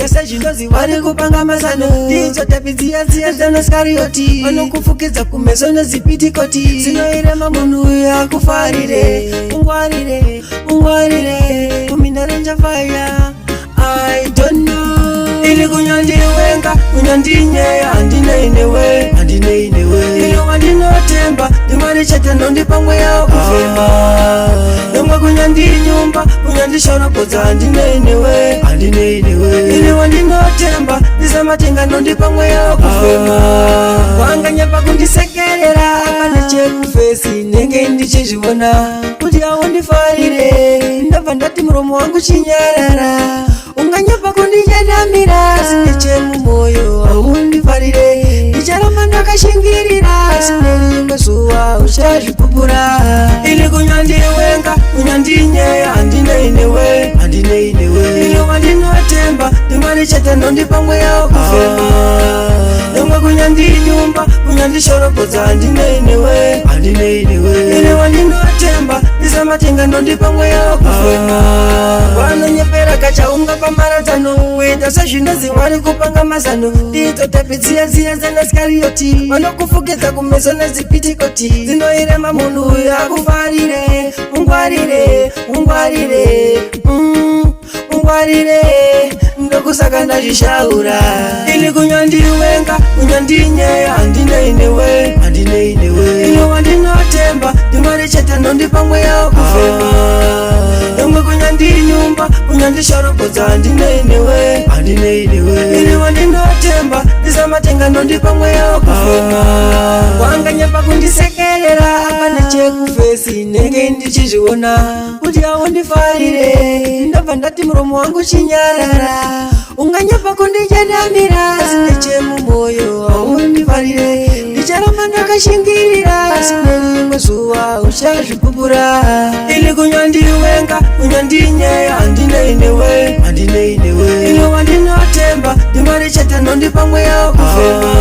Wita sezvinozi vari kupanga mazano ndizotapidziya dziya dzanaskarioti vanokufukidza kumeso nezipitikoti zinoirema munhu uyu akufarire ungwarire ungwarire kuminarenja faya I don't know ili kunyandiwenga kunyandinyeya handineinewe handineinewe ino wandinotemba ndimwari chete nondipa mweya kufema nomwe kunyandinyumba kunyandishorokodza handineinewe handineinewe ini wandinotemba ndisamatenga nondipa mweya kufema wanganyapa kundisekerera apane chekufesi nenge ndichizviona kuti aundifarire ndabva ndati muromo wangu chinyarara unganyapa kundichadamira sine chemumoyo aundifarire ndicharamba ndakashingirira sine rimwe zuva uchazvipupura ili kunyandiwenga kunyandinyeya handineinewe handineinewe ino wandinotemba ndimwari chete nondipa mweya kufema nomwe kunyandinyumba kunyandishorokodza handineinewe handineinewe ine wandinotemba ndisamatenga nondipa mweya kufema vanonyepera kachaunga pamaratano wita sezvinozi vari kupanga mazano ndizotapidziya dziya dzanaskarioti vanokufukidza kumeso nezipitikoti dzinoirema munhu uyu akufarire ungwarire ungwarire ungwarire ndokusaka ndazvishaura ili kunyandiwenga kunyandinyeya handineinewe handineinewe ino wandinotemba ndimwari chete nondipa mweya kufema nomwe kunyandinyumba kunyandishorokodza handineinewe handineinewe ini wandinotemba ndisamatenga nondipa mweya kufema wanganyapa kundisekerera apane chekufesi nenge ndichizviona kuti aundifarire ndabva ndati muromo wangu chinyarara unganyapa kundichadamira sine chemumoyo aundifarire ndicharamba ndakashingirira sine rimwe zuva uchazvipupura ili kunyandiwenga kunyandinyeya handineinewe handineinewe ino wandinotemba ndimwari chete nondipa mweya kufema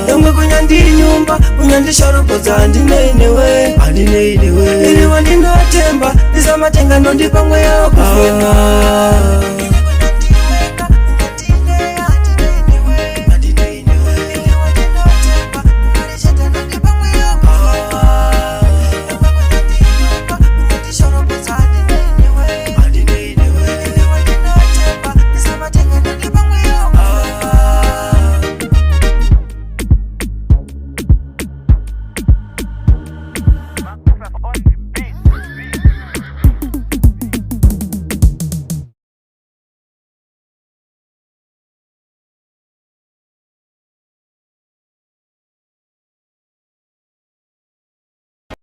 nomwe kunyandinyumba kunyandishorokodza handineinewe handineinewe ini wandinotemba ndisamatenga nondipa mweya kufema